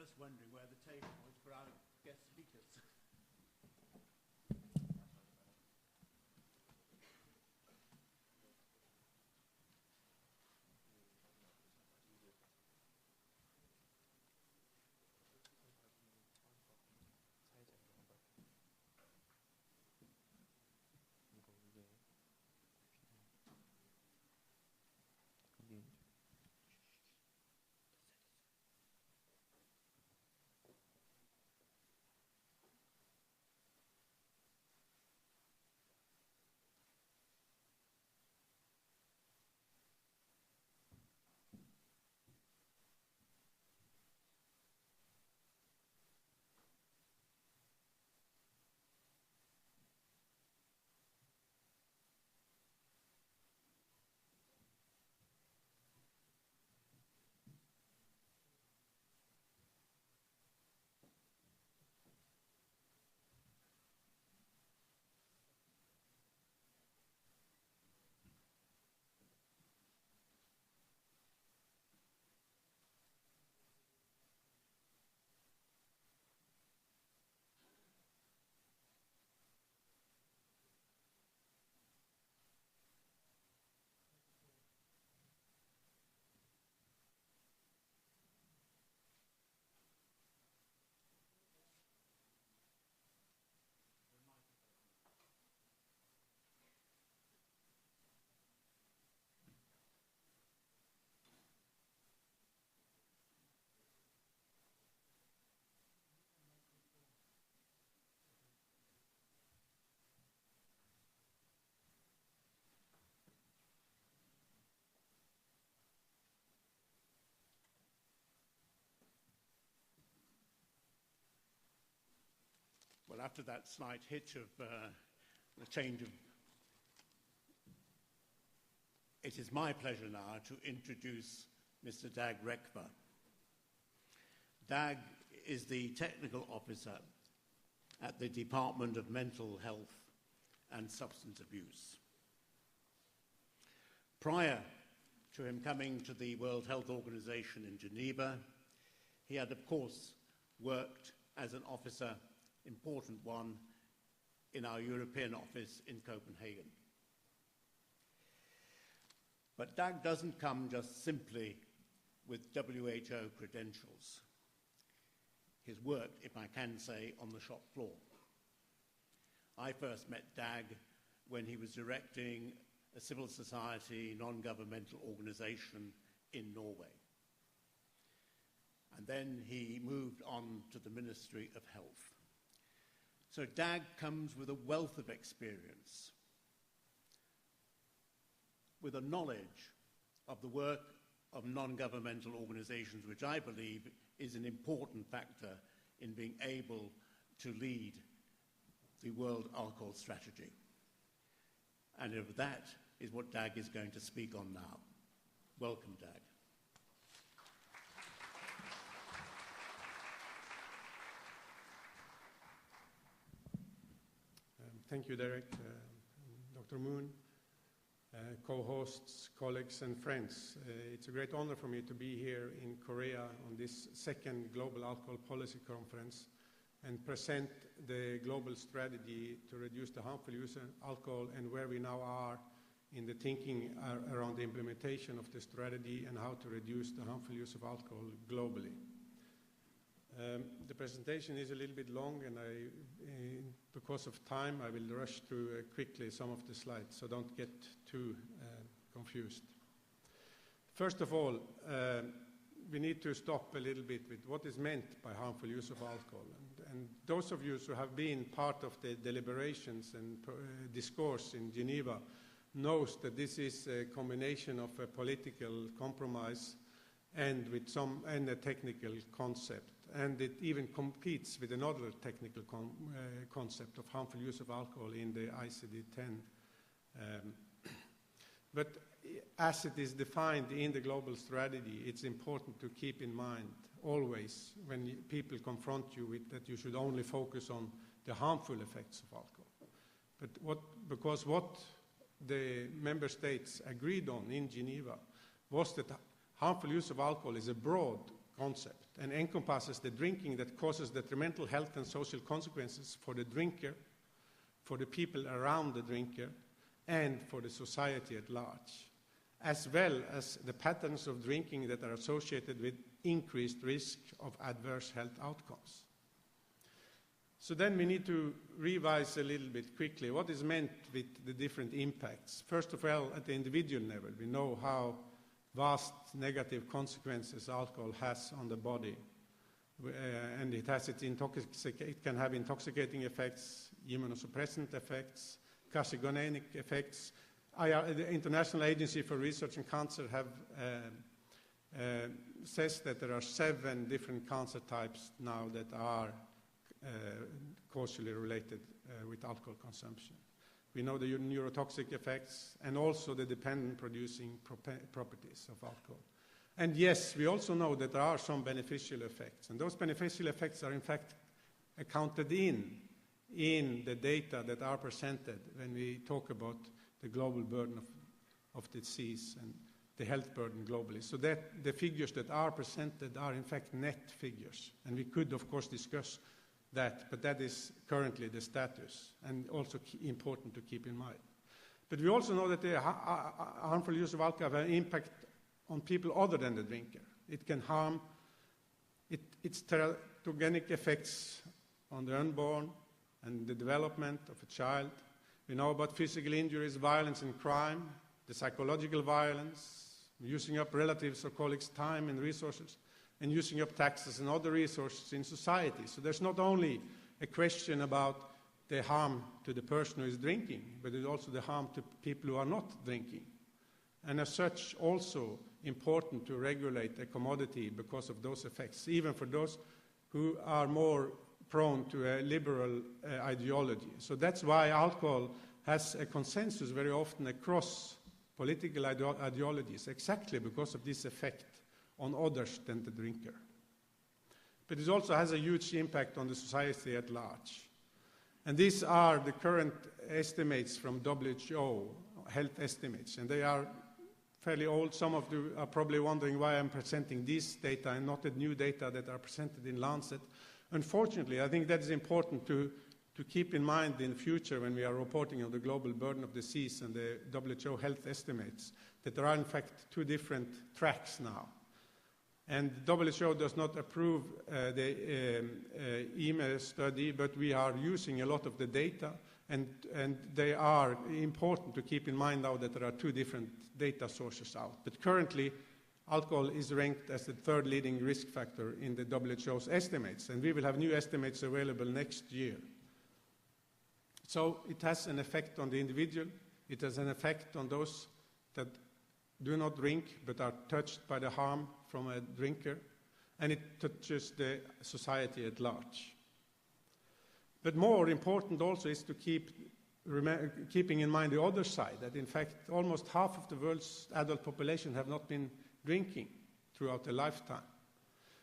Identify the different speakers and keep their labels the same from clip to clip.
Speaker 1: just wondering where the table was for our guest speakers. Well, after that slight hitch of the change of... It is my pleasure now to introduce Mr. Dag Rekva. Dag is the technical officer at the Department of Mental Health and Substance Abuse. Prior to him coming to the World Health Organization in Geneva, he had, of course, worked as an officer, important one, in our European office in Copenhagen. But Dag doesn't come just simply with WHO credentials. He's worked, if I can say, on the shop floor. I first met Dag when he was directing a civil society, non-governmental organization in Norway. And then he moved on to the Ministry of Health. So Dag comes with a wealth of experience, with a knowledge of the work of non-governmental organizations, which I believe is an important factor in being able to lead the World Alcohol Strategy. And that is what Dag is going to speak on now. Welcome, Dag.
Speaker 2: Thank you, Derek, Dr. Moon, co-hosts, colleagues, and friends. It's a great honor for me to be here in Korea on this second Global Alcohol Policy Conference and present the global strategy to reduce the harmful use of alcohol and where we now are in the thinking around the implementation of the strategy and how to reduce the harmful use of alcohol globally. The presentation is a little bit long, and because of time, I will rush through quickly some of the slides, so don't get too confused. First of all, we need to stop a little bit with what is meant by harmful use of alcohol. And those of you who have been part of the deliberations and discourse in Geneva knows that this is a combination of a political compromise and a technical concept. And it even competes with another technical concept of harmful use of alcohol in the ICD-10. But as it is defined in the global strategy, it's important to keep in mind always when people confront you with that you should only focus on the harmful effects of alcohol. But because what the member states agreed on in Geneva was that harmful use of alcohol is a broad concept and encompasses the drinking that causes detrimental health and social consequences for the drinker, for the people around the drinker, and for the society at large, as well as the patterns of drinking that are associated with increased risk of adverse health outcomes. So then we need to revise a little bit quickly what is meant with the different impacts. First of all, at the individual level, we know how vast negative consequences alcohol has on the body. And it can have intoxicating effects, immunosuppressant effects, carcinogenic effects. The International Agency for Research in Cancer says that there are 7 different cancer types now that are causally related with alcohol consumption. We know the neurotoxic effects and also the dependent-producing properties of alcohol. And yes, we also know that there are some beneficial effects, and those beneficial effects are in fact accounted in the data that are presented when we talk about the global burden of disease and the health burden globally. So that the figures that are presented are in fact net figures, and we could of course discuss that, but that is currently the status, and also important to keep in mind. But we also know that the harmful use of alcohol have an impact on people other than the drinker. It can harm, its teratogenic effects on the unborn and the development of a child. We know about physical injuries, violence and crime, the psychological violence, using up relatives or colleagues' time and resources, and using up taxes and other resources in society. So there's not only a question about the harm to the person who is drinking, but it's also the harm to people who are not drinking. And as such, also important to regulate a commodity because of those effects, even for those who are more prone to a liberal ideology. So that's why alcohol has a consensus very often across political ideologies, exactly because of this effect on others than the drinker. But it also has a huge impact on the society at large. And these are the current estimates from WHO, health estimates, and they are fairly old. Some of you are probably wondering why I'm presenting this data and not the new data that are presented in Lancet. Unfortunately, I think that is important to keep in mind in the future when we are reporting on the global burden of disease and the WHO health estimates, that there are in fact 2 different tracks now. And WHO does not approve the EMA study, but we are using a lot of the data, and they are important to keep in mind now that there are 2 different data sources out. But currently, alcohol is ranked as the 3rd leading risk factor in the WHO's estimates, and we will have new estimates available next year. So it has an effect on the individual, it has an effect on those that do not drink but are touched by the harm from a drinker, and it touches the society at large. But more important also is to keeping in mind the other side, that in fact almost half of the world's adult population have not been drinking throughout their lifetime.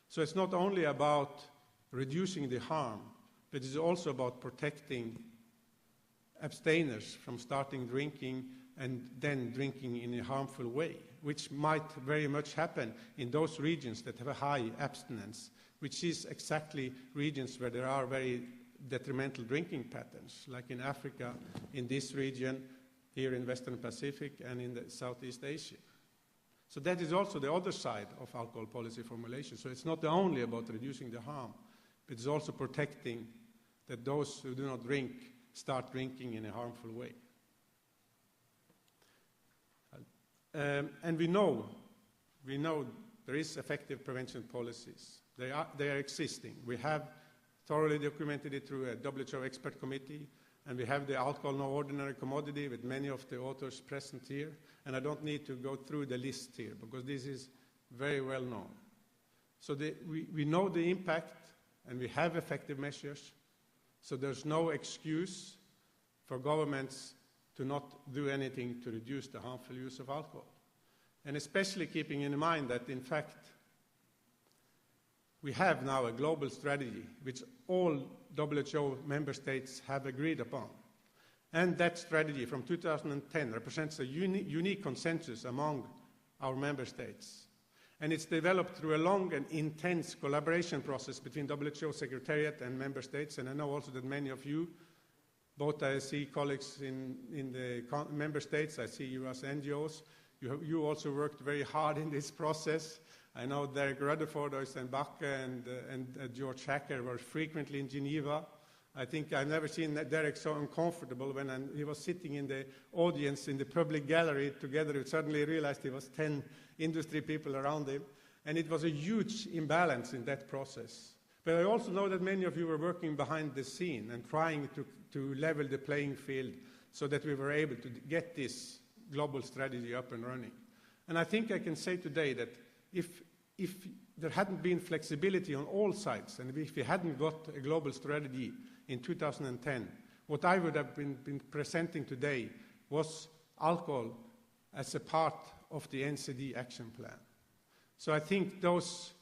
Speaker 2: So it's not only about reducing the harm, but it's also about protecting abstainers from starting drinking and then drinking in a harmful way, which might very much happen in those regions that have a high abstinence, which is exactly regions where there are very detrimental drinking patterns, like in Africa, in this region, here in Western Pacific, and in the Southeast Asia. So that is also the other side of alcohol policy formulation. So it's not only about reducing the harm, but it's also protecting that those who do not drink start drinking in a harmful way. And we know there is effective prevention policies. They are existing. We have thoroughly documented it through a WHO expert committee, and we have the alcohol no ordinary commodity with many of the authors present here. And I don't need to go through the list here because this is very well known. So we know the impact, and we have effective measures. So there's no excuse for governments to not do anything to reduce the harmful use of alcohol. And especially keeping in mind that, in fact, we have now a global strategy which all WHO member states have agreed upon. And that strategy from 2010 represents a unique consensus among our member states. And it's developed through a long and intense collaboration process between WHO Secretariat and member states. And I know also that many of you, both I see colleagues in the member states, I see you as NGOs, you also worked very hard in this process. I know Derek Rutherford, Øystein Bakke, and George Hacker were frequently in Geneva. I think I've never seen Derek so uncomfortable when he was sitting in the audience in the public gallery together. We suddenly realized there was 10 industry people around him. And it was a huge imbalance in that process. But I also know that many of you were working behind the scene and trying to level the playing field so that we were able to get this global strategy up and running. And I think I can say today that if there hadn't been flexibility on all sides, and if we hadn't got a global strategy in 2010, what I would have been presenting today was alcohol as a part of the NCD action plan. So I think those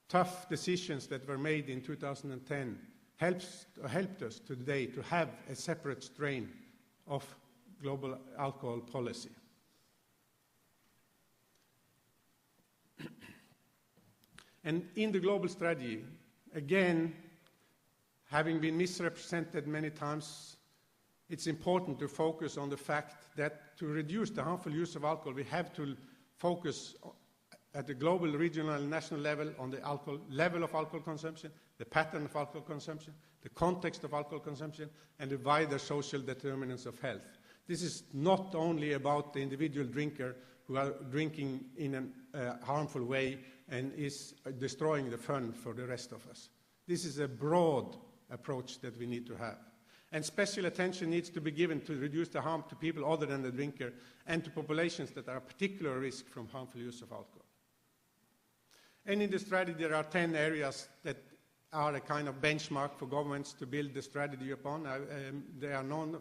Speaker 2: tough decisions that were made in 2010 helped us today to have a separate strain of global alcohol policy. And in the global strategy, again, having been misrepresented many times, it's important to focus on the fact that to reduce the harmful use of alcohol, we have to focus at the global, regional, and national level on the level of alcohol consumption, the pattern of alcohol consumption, the context of alcohol consumption, and the wider social determinants of health. This is not only about the individual drinker who are drinking in a harmful way and is destroying the fun for the rest of us. This is a broad approach that we need to have. And special attention needs to be given to reduce the harm to people other than the drinker and to populations that are at particular risk from harmful use of alcohol. And in the strategy, there are 10 areas that are a kind of benchmark for governments to build the strategy upon. They are known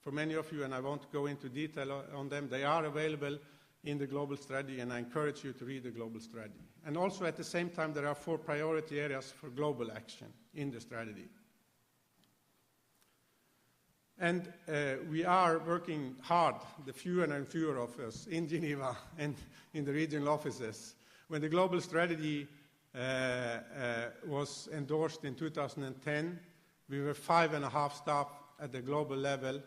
Speaker 2: for many of you, and I won't go into detail on them. They are available in the global strategy, and I encourage you to read the global strategy. And also at the same time, there are 4 priority areas for global action in the strategy. And we are working hard, the fewer and fewer of us, in Geneva and in the regional offices. When the global strategy was endorsed in 2010, we were 5.5 staff at the global level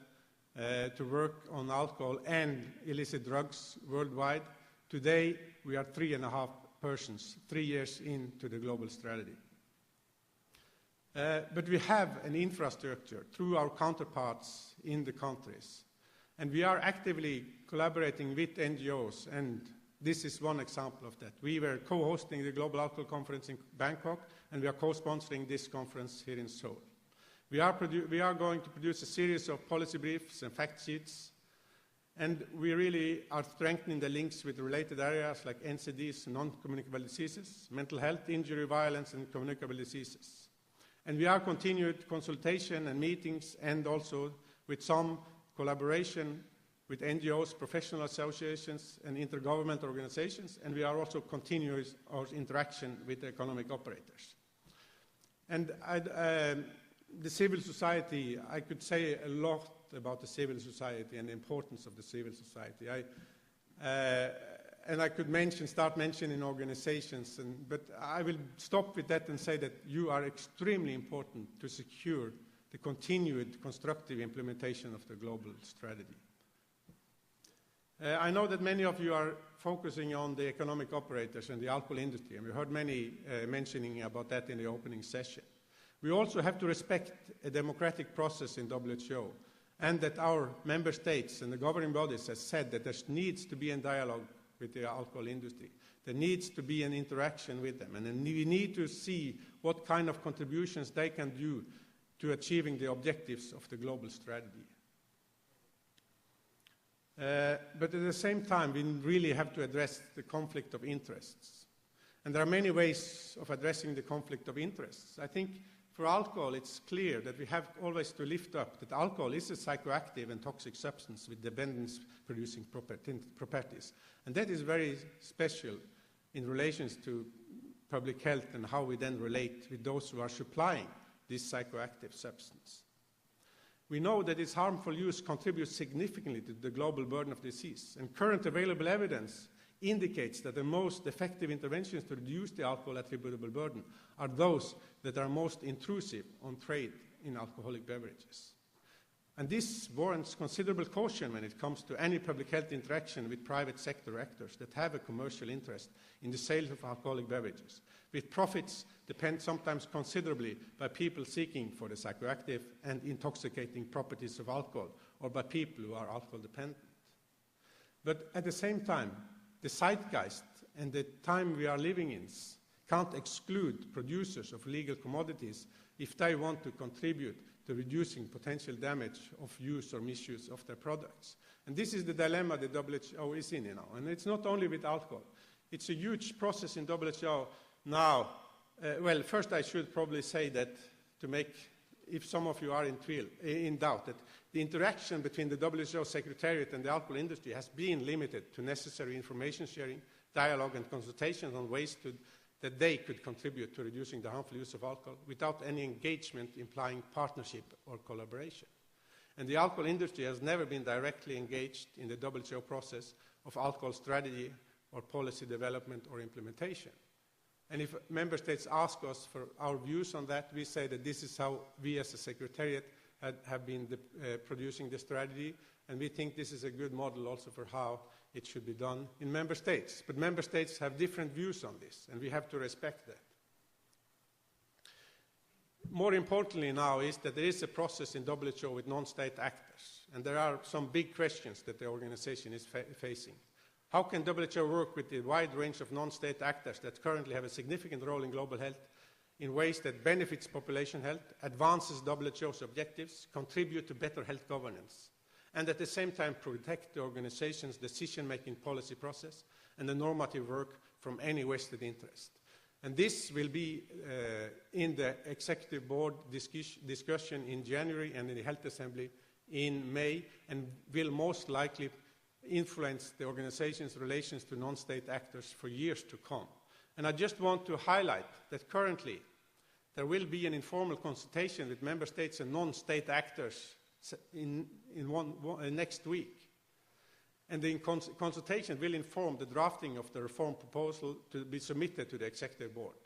Speaker 2: to work on alcohol and illicit drugs worldwide. Today, we are 3.5 persons, 3 years into the global strategy. But we have an infrastructure through our counterparts in the countries. And we are actively collaborating with NGOs, and this is one example of that. We were co-hosting the Global Alcohol Conference in Bangkok, and we are co-sponsoring this conference here in Seoul. We are going to produce a series of policy briefs and fact sheets, and we really are strengthening the links with related areas like NCDs, non-communicable diseases, mental health, injury, violence, and communicable diseases. And we are continued consultation and meetings, and also with some collaboration with NGOs, professional associations, and intergovernmental organizations, and we are also continuing our interaction with the economic operators. And the civil society, I could say a lot about the civil society and the importance of the civil society. And I could start mentioning organizations, but I will stop with that and say that you are extremely important to secure the continued constructive implementation of the global strategy. I know that many of you are focusing on the economic operators and the alcohol industry, and we heard many mentioning about that in the opening session. We also have to respect a democratic process in WHO, and that our member states and the governing bodies have said that there needs to be a dialogue with the alcohol industry. There needs to be an interaction with them, and then we need to see what kind of contributions they can do to achieving the objectives of the global strategy. But at the same time, we really have to address the conflict of interests. And there are many ways of addressing the conflict of interests. I think for alcohol, it's clear that we have always to lift up that alcohol is a psychoactive and toxic substance with dependence-producing properties. And that is very special in relation to public health and how we then relate with those who are supplying this psychoactive substance. We know that its harmful use contributes significantly to the global burden of disease, and current available evidence indicates that the most effective interventions to reduce the alcohol attributable burden are those that are most intrusive on trade in alcoholic beverages. And this warrants considerable caution when it comes to any public health interaction with private sector actors that have a commercial interest in the sales of alcoholic beverages, with profits depend sometimes considerably by people seeking for the psychoactive and intoxicating properties of alcohol, or by people who are alcohol dependent. But at the same time, the zeitgeist and the time we are living in can't exclude producers of legal commodities if they want to contribute to reducing potential damage of use or misuse of their products. And this is the dilemma the WHO is in now. And it's not only with alcohol. It's a huge process in WHO now. Well, first I should probably say that to make, if some of you are in doubt, that the interaction between the WHO Secretariat and the alcohol industry has been limited to necessary information sharing, dialogue and consultations on ways that they could contribute to reducing the harmful use of alcohol without any engagement implying partnership or collaboration. And the alcohol industry has never been directly engaged in the WHO process of alcohol strategy or policy development or implementation. And if member states ask us for our views on that, we say that this is how we as a secretariat have been producing the strategy, and we think this is a good model also for how it should be done in member states. But member states have different views on this, and we have to respect that. More importantly now is that there is a process in WHO with non-state actors, and there are some big questions that the organization is facing. How can WHO work with the wide range of non-state actors that currently have a significant role in global health in ways that benefits population health, advances WHO's objectives, contribute to better health governance, and at the same time protect the organization's decision-making policy process and the normative work from any vested interest? And this will be in the Executive Board discussion in January and in the Health Assembly in May, and will most likely influence the organization's relations to non-state actors for years to come. And I just want to highlight that currently there will be an informal consultation with member states and non-state actors next week. And the consultation will inform the drafting of the reform proposal to be submitted to the Executive Board.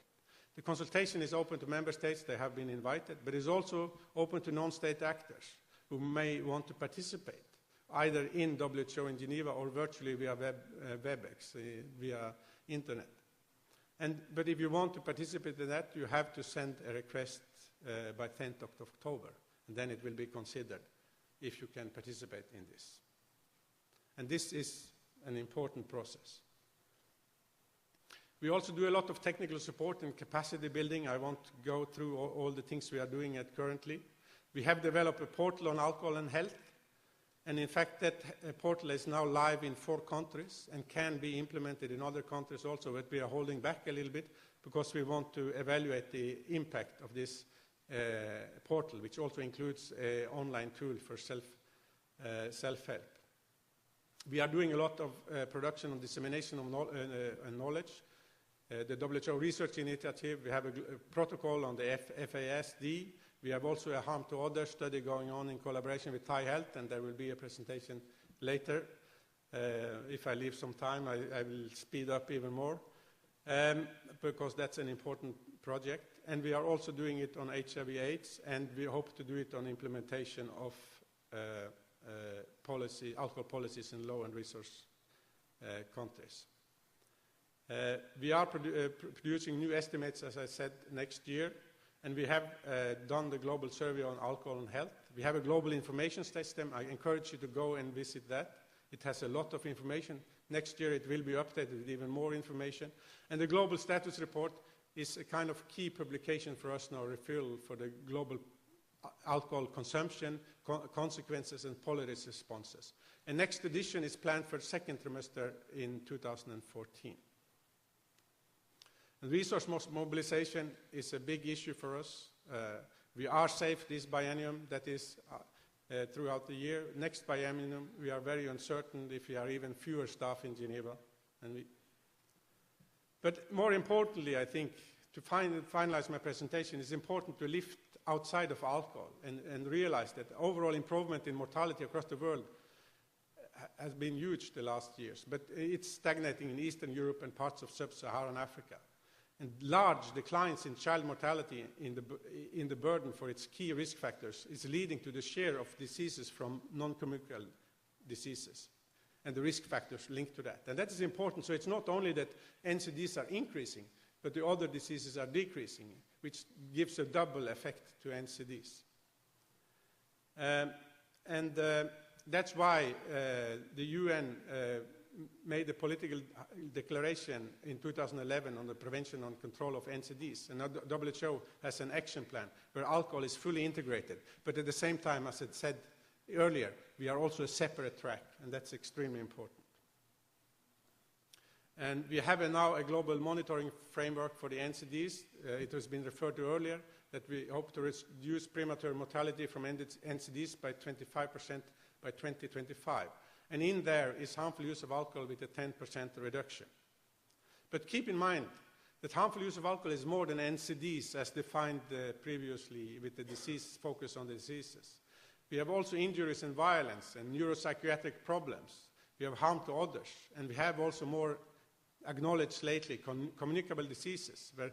Speaker 2: The consultation is open to member states, they have been invited, but is also open to non-state actors who may want to participate, either in WHO in Geneva or virtually via WebEx, via internet. But if you want to participate in that, you have to send a request by 10th of October, and then it will be considered if you can participate in this. And this is an important process. We also do a lot of technical support and capacity building. I won't go through all the things we are doing currently. We have developed a portal on alcohol and health. And in fact, that portal is now live in 4 countries and can be implemented in other countries also, but we are holding back a little bit because we want to evaluate the impact of this portal, which also includes an online tool for self-help. We are doing a lot of production and dissemination of knowledge. The WHO Research Initiative, we have a protocol on the FASD. We have also a harm to others study going on in collaboration with Thai Health, and there will be a presentation later. If I leave some time, I will speed up even more, because that's an important project. And we are also doing it on HIV/AIDS, and we hope to do it on implementation of alcohol policies in low and resource countries. We are producing new estimates, as I said, next year. And we have done the global survey on alcohol and health. We have a global information system. I encourage you to go and visit that. It has a lot of information. Next year it will be updated with even more information. And the global status report is a kind of key publication for us now, referral for the global alcohol consumption, consequences and policy responses. And next edition is planned for the second trimester in 2014. And resource mobilization is a big issue for us. We are safe this biennium, that is throughout the year. Next biennium, we are very uncertain if we are even fewer staff in Geneva. But more importantly, I think, to finalize my presentation, it's important to lift outside of alcohol and realize that overall improvement in mortality across the world has been huge the last years, but it's stagnating in Eastern Europe and parts of sub-Saharan Africa. And large declines in child mortality in the burden for its key risk factors is leading to the share of diseases from non-communicable diseases and the risk factors linked to that. And that is important. So it's not only that NCDs are increasing, but the other diseases are decreasing, which gives a double effect to NCDs. That's why the UN made a political declaration in 2011 on the prevention and control of NCDs. And now WHO has an action plan where alcohol is fully integrated. But at the same time, as I said earlier, we are also a separate track, and that's extremely important. And we have now a global monitoring framework for the NCDs. It has been referred to earlier that we hope to reduce premature mortality from NCDs by 25% by 2025. And in there is harmful use of alcohol with a 10% reduction. But keep in mind that harmful use of alcohol is more than NCDs as defined previously with the disease focus on the diseases. We have also injuries and violence and neuropsychiatric problems. We have harm to others. And we have also more acknowledged lately communicable diseases where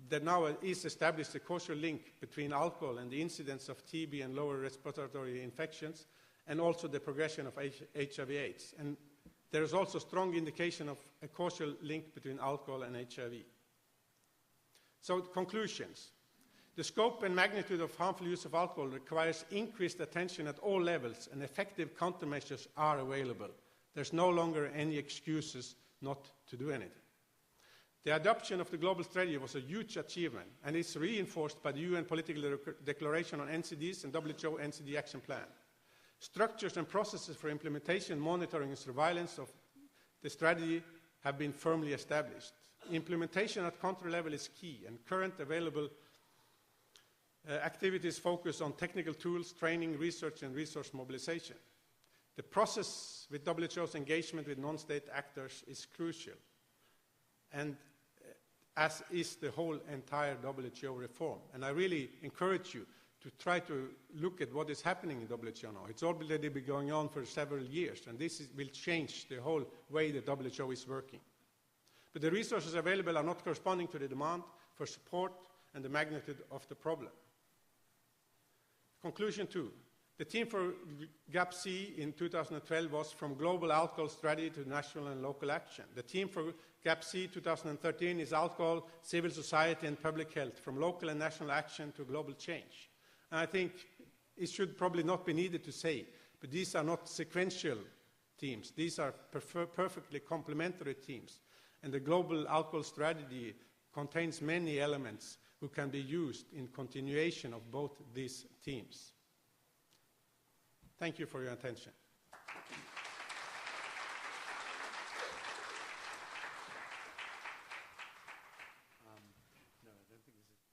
Speaker 2: there now is established a causal link between alcohol and the incidence of TB and lower respiratory infections, and also the progression of HIV/AIDS. And there is also strong indication of a causal link between alcohol and HIV. So conclusions. The scope and magnitude of harmful use of alcohol requires increased attention at all levels, and effective countermeasures are available. There's no longer any excuses not to do anything. The adoption of the global strategy was a huge achievement, and it's reinforced by the UN Political Declaration on NCDs and WHO NCD Action Plan. Structures and processes for implementation, monitoring, and surveillance of the strategy have been firmly established. Implementation at country level is key, and current available activities focus on technical tools, training, research, and resource mobilization. The process with WHO's engagement with non-state actors is crucial, and as is the whole entire WHO reform. And I really encourage you to try to look at what is happening in WHO now. It's already been going on for several years, and this will change the whole way the WHO is working. But the resources available are not corresponding to the demand for support and the magnitude of the problem. Conclusion 2. The theme for GAP-C in 2012 was from global alcohol strategy to national and local action. The theme for GAP-C 2013 is alcohol, civil society, and public health, from local and national action to global change. And I think it should probably not be needed to say, but these are not sequential themes. These are perfectly complementary themes. And the global alcohol strategy contains many elements who can be used in continuation of both these themes. Thank you for your attention.
Speaker 1: No, I don't think this is...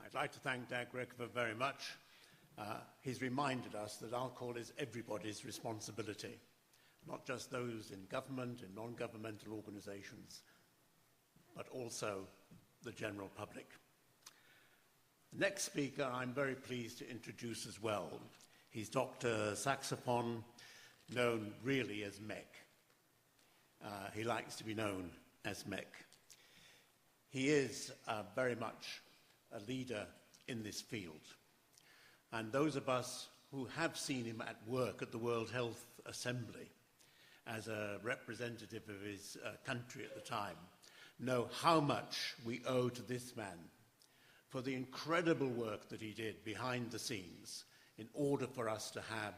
Speaker 1: I'd like to thank Dag Rekever very much. He's reminded us that alcohol is everybody's responsibility, not just those in government and non-governmental organizations, but also the general public. The next speaker I'm very pleased to introduce as well. He's Dr. Saxophon, known really as Mek. He likes to be known as Mek. He is very much a leader in this field. And those of us who have seen him at work at the World Health Assembly as a representative of his country at the time know how much we owe to this man for the incredible work that he did behind the scenes in order for us to have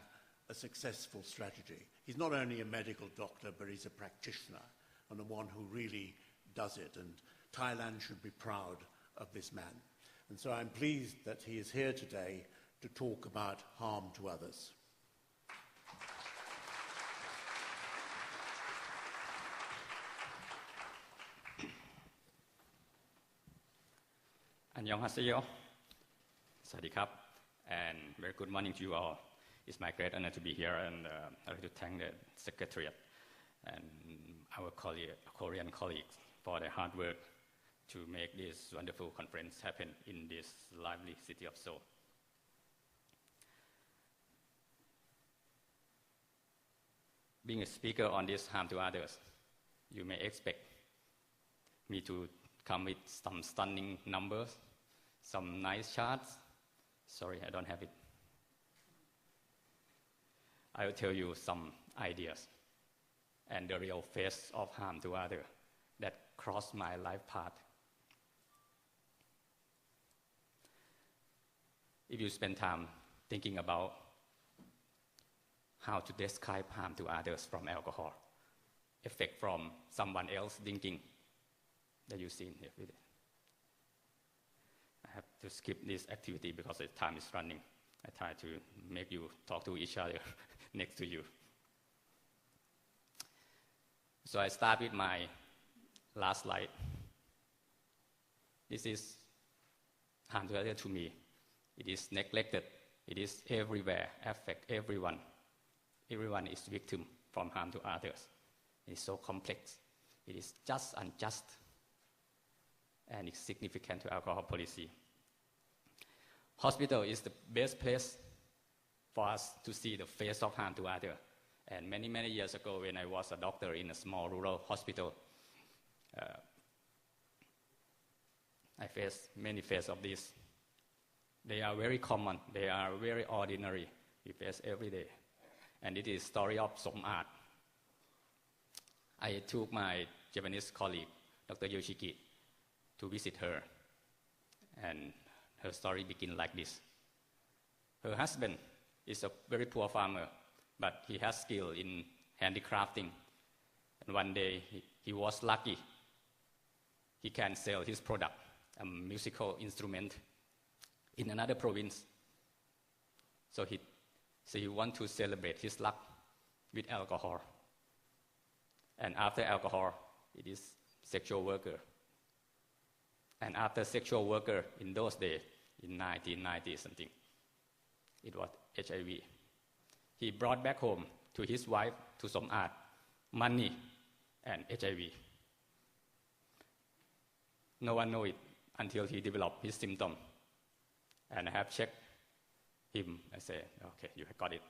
Speaker 1: a successful strategy. He's not only a medical doctor, but he's a practitioner and the one who really does it. And Thailand should be proud of this man. And so I'm pleased that he is here today to talk about harm to others.
Speaker 3: Annyeonghaseyo. Sawadee-krap. And very good morning to you all. It's my great honor to be here, and I'd like to thank the Secretariat and our Korean colleagues for their hard work to make this wonderful conference happen in this lively city of Seoul. Being a speaker on this harm to others, you may expect me to come with some stunning numbers, some nice charts. Sorry, I don't have it. I will tell you some ideas and the real face of harm to others that crossed my life path. If you spend time thinking about how to describe harm to others from alcohol, effect from someone else drinking that you see every day. I have to skip this activity because the time is running. I try to make you talk to each other next to you. So I start with my last slide. This is harm to others to me. It is neglected. It is everywhere, affect everyone. Everyone is victim from harm to others. It is so complex. It is just unjust, and it's significant to alcohol policy. Hospital is the best place for us to see the face of harm to others. And many, many years ago, when I was a doctor in a small rural hospital, I faced many phases of this. They are very common. They are very ordinary. We face every day. And it is story of Som-art. I took my Japanese colleague, Dr. Yoshiki, to visit her. And her story begins like this. Her husband is a very poor farmer, but he has skill in handicrafting. And one day, he was lucky. He can sell his product, a musical instrument, in another province. So he wants to celebrate his luck with alcohol. And after alcohol, it is sexual worker. And after sexual worker, in those days, in 1990 something, it was HIV. He brought back home to his wife, to Som-art, money and HIV. No one knows it until he developed his symptom. And I have checked him. I say, okay, you have got it.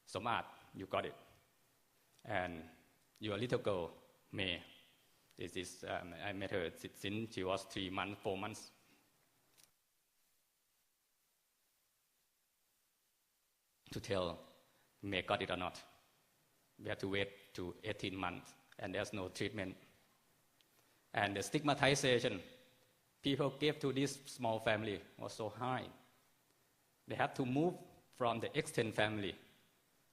Speaker 3: Som-art, you got it. And your little girl, May, I met her since she was 3 months, 4 months. To tell May got it or not. We have to wait to 18 months, and there's no treatment. And the stigmatization people gave to this small family was so high. They had to move from the extended family.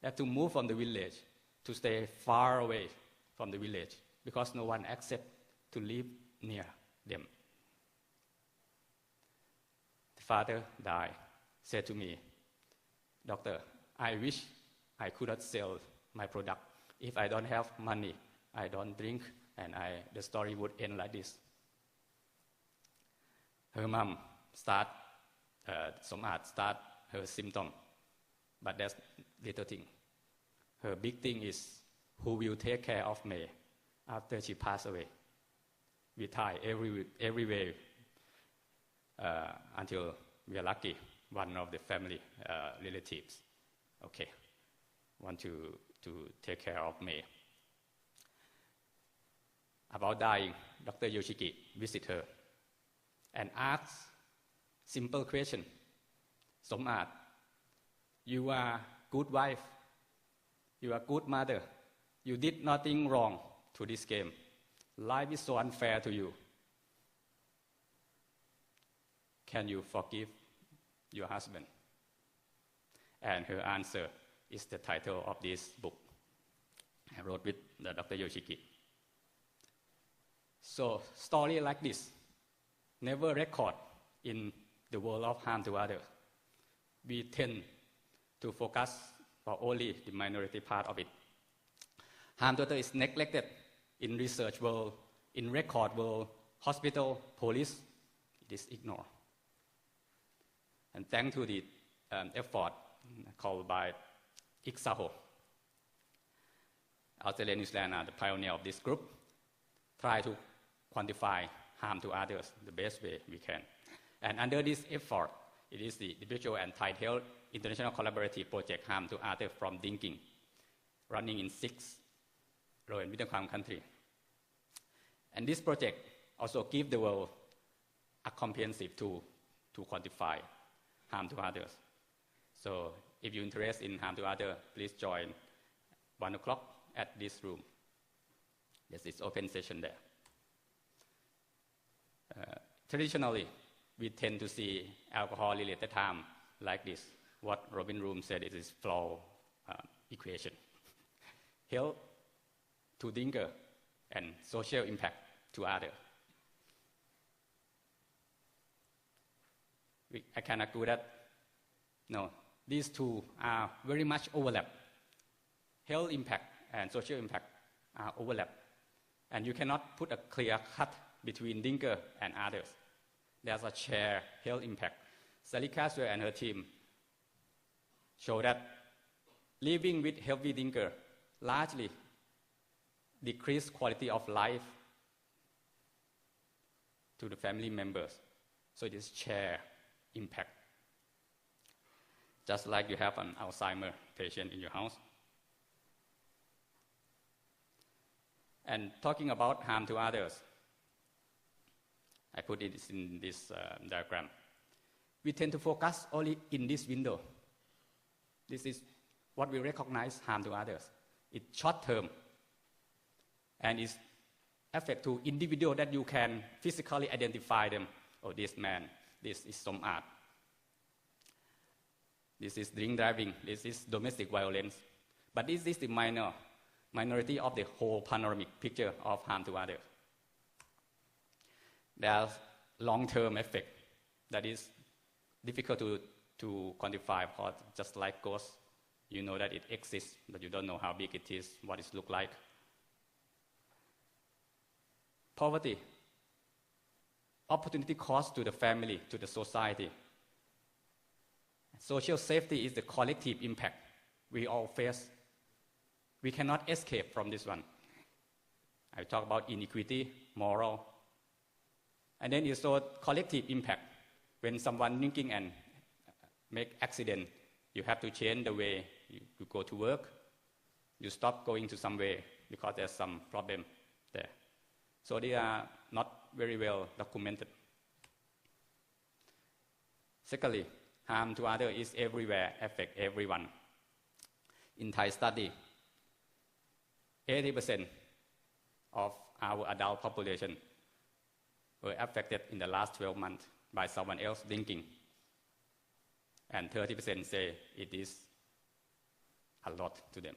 Speaker 3: They had to move from the village to stay far away from the village because no one accepted to live near them. The father died, said to me, "Doctor, I wish I could not sell my product. If I don't have money, I don't drink, and the story would end like this." Her mom Som-art start her symptom, but that's little thing. Her big thing is who will take care of May after she passed away. We try every way until we are lucky. One of the family relatives, okay, want to take care of May. About dying, Dr. Yoshiki visit her and ask simple question. Som-art, you are good wife, you are good mother, you did nothing wrong to this game. Life is so unfair to you. Can you forgive your husband? And her answer is the title of this book I wrote with Dr. Yoshiki. So story like this never record in the world of harm to others. We tend to focus on only the minority part of it. Harm to others is neglected in research world, in record world, hospital, police. It is ignored. And thanks to the effort called by ICSAHO, Australia and New Zealand are the pioneer of this group. try to quantify harm to others the best way we can. And under this effort, it is the WHO and Thai Health International Collaborative Project Harm to Others from Drinking, running in 6 low and middle income countries. And this project also gives the world a comprehensive tool to quantify harm to others. So if you're interested in harm to others, please join 1 o'clock at this room. Yes, it's open session there. Traditionally, we tend to see alcohol-related harm like this. What Robin Room said is flow equation. Health to drinker and social impact to others. I can argue that no, these two are very much overlap. Health impact and social impact are overlap. And you cannot put a clear cut between drinker and others. There's a shared health impact. Sally Caswell and her team show that living with healthy drinker largely decrease quality of life to the family members. So it is shared impact. Just like you have an Alzheimer patient in your house. And talking about harm to others, I put it in this diagram. We tend to focus only in this window. This is what we recognize harm to others. It's short term, and it's affect to individual that you can physically identify them. Oh, this man, this is some art. This is drink driving, this is domestic violence. But this is the minority of the whole panoramic picture of harm to others. There's long-term effect that is difficult to quantify, because just like ghosts, you know that it exists, but you don't know how big it is, what it looks like. Poverty, opportunity cost to the family, to the society. Social safety is the collective impact we all face. We cannot escape from this one. I talk about inequity, moral, and then it's also collective impact. When someone drinking and make accident, you have to change the way you go to work. You stop going to somewhere because there's some problem there. So they are not very well documented. Secondly, harm to others is everywhere, affect everyone. In Thai study, 80% of our adult population were affected in the last 12 months by someone else drinking. And 30% say it is a lot to them.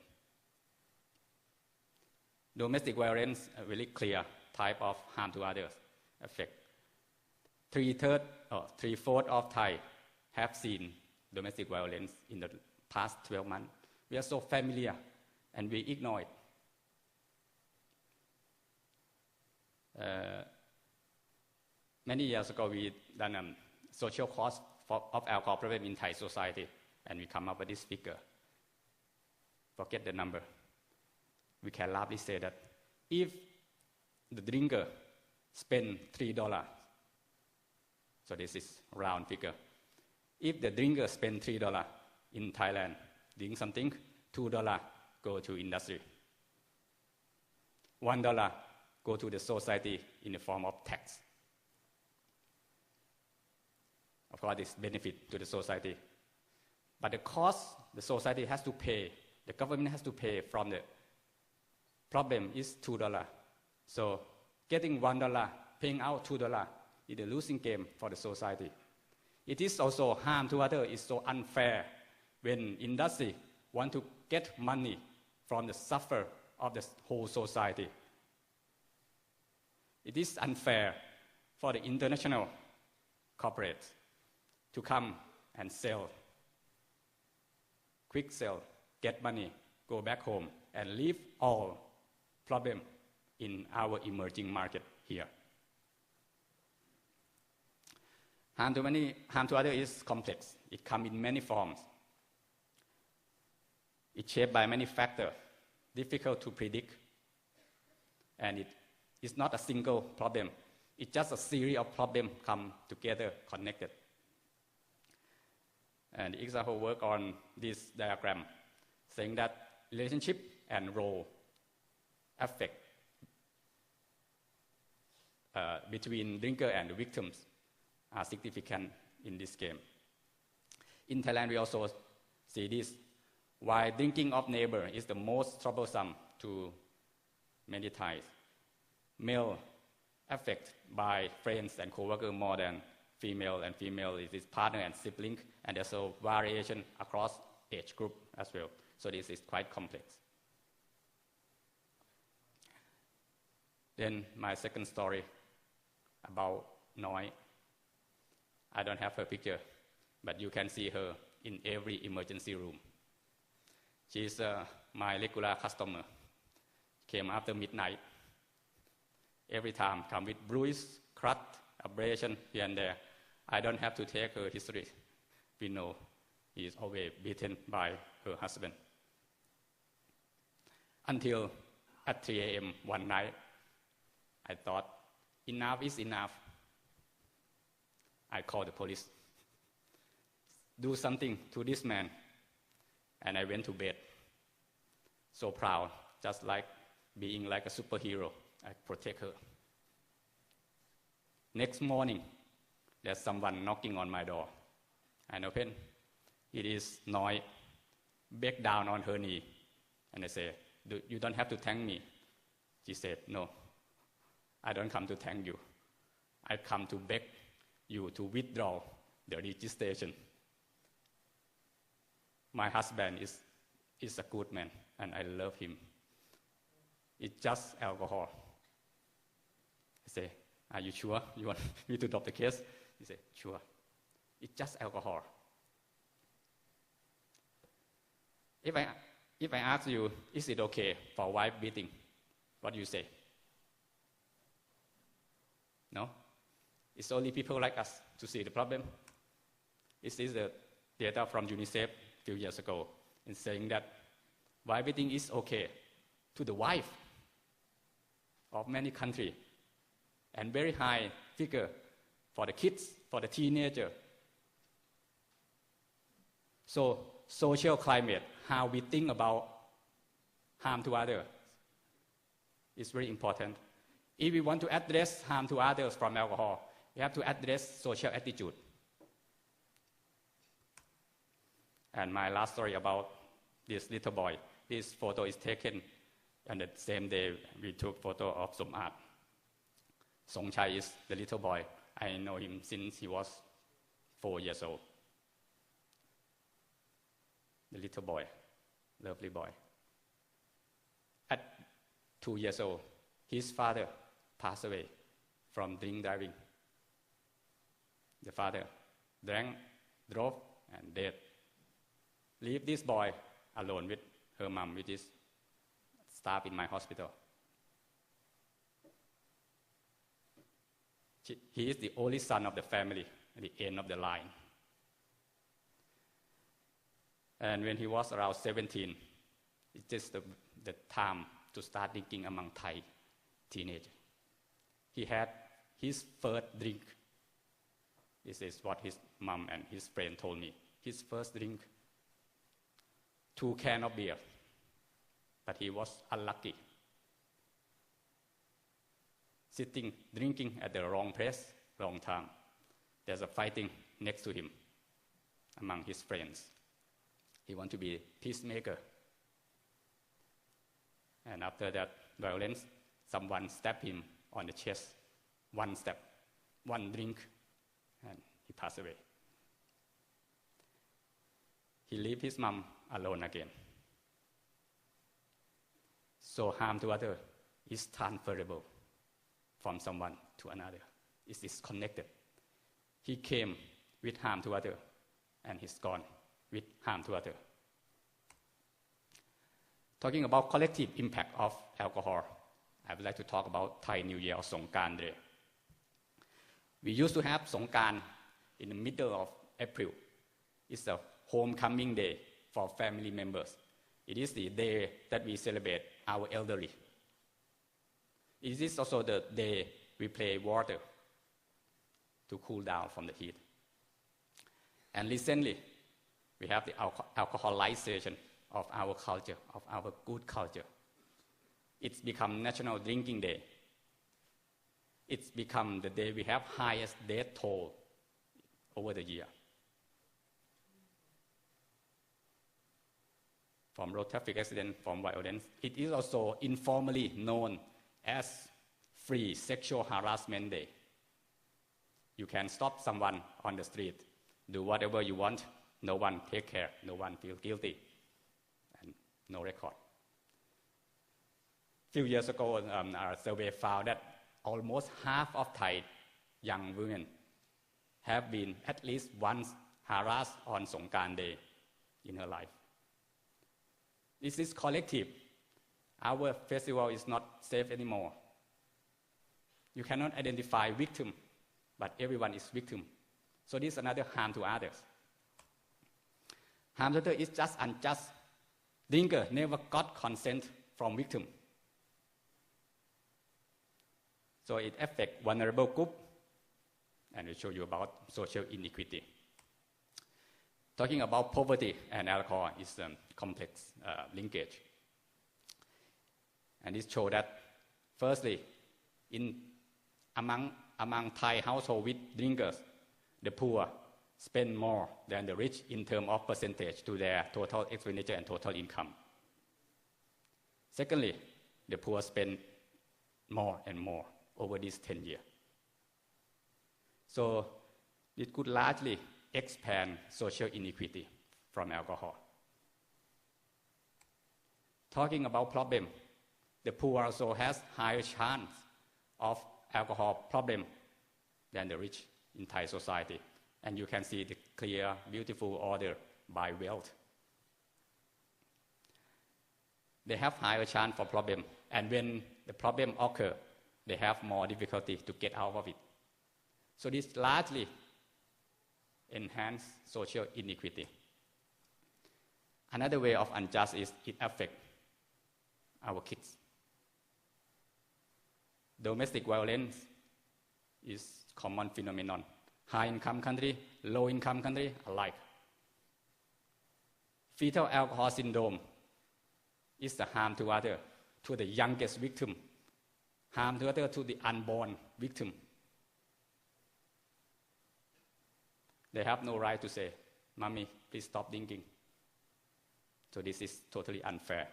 Speaker 3: Domestic violence, a really clear type of harm to others affect. 3/4 of Thai have seen domestic violence in the past 12 months. We are so familiar and we ignore it. Many years ago, we done a social cost of alcohol problem in Thai society, and we come up with this figure. Forget the number. We can loudly say that if the drinker spend $3, so this is round figure. If the drinker spend $3 in Thailand, drink something, $2 go to industry. $1 go to the society in the form of tax. Of course, this benefit to the society. But the cost the society has to pay, the government has to pay from the problem is $2. So getting $1, paying out $2 is a losing game for the society. It is also harm to others. It's so unfair when industry want to get money from the sufferer of the whole society. It is unfair for the international corporates to come and sell, quick sell, get money, go back home, and leave all problem in our emerging market here. Harm to others is complex. It comes in many forms. It's shaped by many factors, difficult to predict, and it It's not a single problem. It's just a series of problems come together, connected. And the example work on this diagram, saying that relationship and role affect between drinker and the victims are significant in this game. In Thailand, we also see this. Why drinking of neighbor is the most troublesome to many Thais. Male affected by friends and co-workers more than female, and female is his partner and sibling, and there's a variation across age group as well. So this is quite complex. Then my second story about Noi. I don't have her picture, but you can see her in every emergency room. She's my regular customer. Came after midnight. Every time come with bruise, cut, abrasion here and there. I don't have to take her history. We know he is always beaten by her husband. Until at 3 a.m. one night, I thought, enough is enough. I called the police. Do something to this man. And I went to bed. So proud, just like being like a superhero. I protect her. Next morning, there's someone knocking on my door. I open. It is Noi, back down on her knee. And I say, you don't have to thank me. She said, no, I don't come to thank you. I come to beg you to withdraw the registration. My husband is a good man, and I love him. It's just alcohol. I say, are you sure you want me to drop the case? He said, sure. It's just alcohol. If I ask you, is it okay for wife beating? What do you say? No? It's only people like us to see the problem. This is the data from UNICEF a few years ago in saying that wife beating is okay to the wife of many countries, and very high figure for the kids, for the teenager. So social climate, how we think about harm to others, is very important. If we want to address harm to others from alcohol, we have to address social attitude. And my last story about this little boy. This photo is taken on the same day we took photo of Somat. Songchai is the little boy. I know him since he was 4 years old. The little boy, lovely boy. At 2 years old, his father passed away from drink driving. The father drank, drove, and dead. Leave this boy alone with her mom, which is staff in my hospital. He is the only son of the family at the end of the line. And when he was around 17, it's just the time to start drinking among Thai teenagers. He had his first drink. This is what his mom and his friend told me. His first drink, 2 cans of beer. But he was unlucky. Sitting, drinking at the wrong place, wrong time. There's a fighting next to him among his friends. He wanted to be a peacemaker. And after that violence, someone stabbed him on the chest. 1 step, 1 drink, and he passed away. He left his mom alone again. So harm to others is transferable from someone to another. It is connected. He came with harm to others, and he's gone with harm to others. Talking about collective impact of alcohol, I would like to talk about Thai New Year or Songkran Day. We used to have Songkran in the middle of April. It's a homecoming day for family members. It is the day that we celebrate our elderly. It is also the day we play water to cool down from the heat. And recently, we have the alcoholization of our culture, of our good culture. It's become National Drinking Day. It's become the day we have highest death toll over the year. From road traffic accident, from violence. It is also informally known as Free Sexual Harassment Day. You can stop someone on the street, do whatever you want, no one take care, no one feel guilty, and no record. Few years ago, our survey found that almost half of Thai young women have been at least once harassed on Songkran Day in her life. This is collective. Our festival is not safe anymore. You cannot identify victim, but everyone is victim. So this is another harm to others. Harm to others is just unjust. Drinker never got consent from victim. So it affects vulnerable group, and we'll show you about social inequity. Talking about poverty and alcohol is a complex linkage. And this shows that, firstly, among Thai households with drinkers, the poor spend more than the rich in terms of percentage to their total expenditure and total income. Secondly, the poor spend more and more over these 10 years. So it could largely expand social inequity from alcohol. Talking about problem, the poor also has higher chance of alcohol problem than the rich in Thai society. And you can see the clear, beautiful order by wealth. They have higher chance for problem, and when the problem occurs, they have more difficulty to get out of it. So this largely enhance social inequity. Another way of unjust is it affects our kids. Domestic violence is common phenomenon. High-income country, low-income country alike. Fetal alcohol syndrome is the harm to others, to the youngest victim, harm to others, to the unborn victim. They have no right to say, "Mommy, please stop drinking." So this is totally unfair.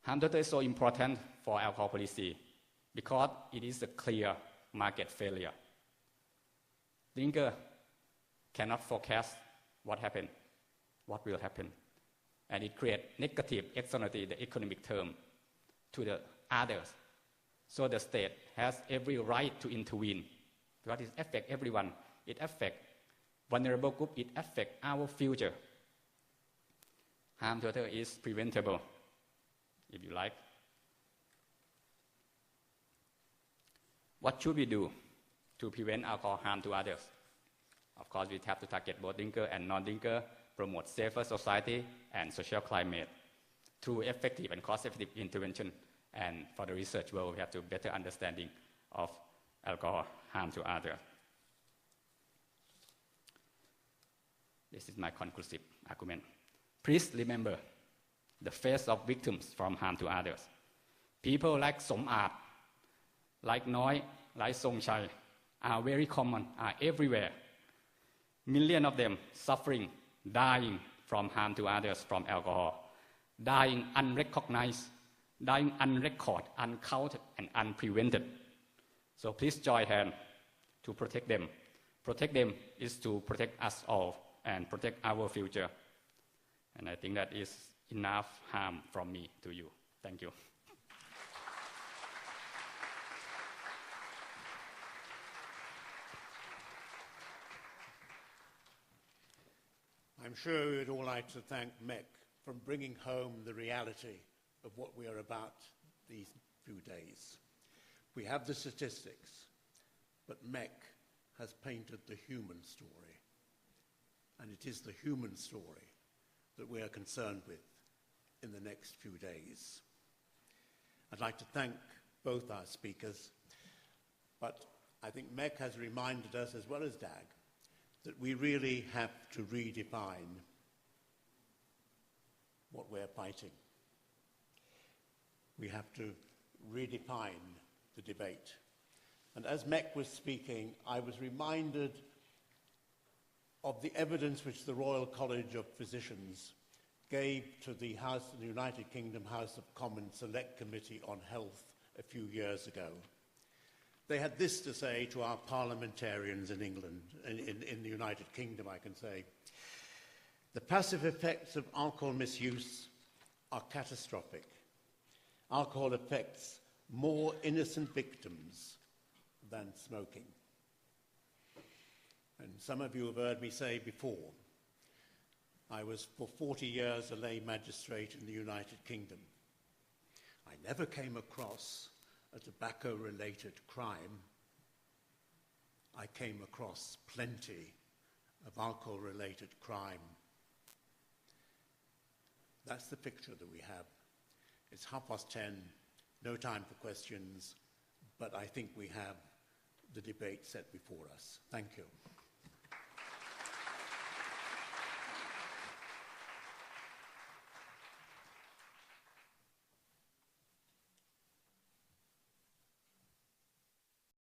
Speaker 3: Harm to others is so important for alcohol policy because it is a clear market failure. Drinker cannot forecast what will happen. And it creates negative externality, the economic term, to the others. So the state has every right to intervene because it affects everyone. It affects vulnerable group. It affects our future. Harm to others is preventable, if you like. What should we do to prevent alcohol harm to others? Of course, we have to target both drinker and non-drinker, promote safer society and social climate through effective and cost-effective intervention. And for the research world, we have to better understanding of alcohol harm to others. This is my conclusive argument. Please remember the face of victims from harm to others. People like Som-Aat, like Noi, like Songchai are very common, are everywhere. Millions of them suffering, dying from harm to others from alcohol, dying unrecognized, dying unrecorded, uncounted, and unprevented. So please join hands to protect them. Protect them is to protect us all and protect our future. And I think that is enough harm from me to you. Thank you.
Speaker 1: I'm sure we would all like to thank MEC for bringing home the reality of what we are about these few days. We have the statistics, but MEC has painted the human story. And it is the human story that we are concerned with in the next few days. I'd like to thank both our speakers, but I think Meg has reminded us, as well as Dag, that we really have to redefine what we're fighting. We have to redefine the debate. And as Meg was speaking, I was reminded of the evidence which the Royal College of Physicians gave to the United Kingdom House of Commons Select Committee on Health a few years ago. They had this to say to our parliamentarians in England, in the United Kingdom, I can say. The passive effects of alcohol misuse are catastrophic. Alcohol affects more innocent victims than smoking. And some of you have heard me say before, I was for 40 years a lay magistrate in the United Kingdom. I never came across a tobacco-related crime. I came across plenty of alcohol-related crime. That's the picture that we have. It's 10:30, no time for questions, but I think we have the debate set before us. Thank you.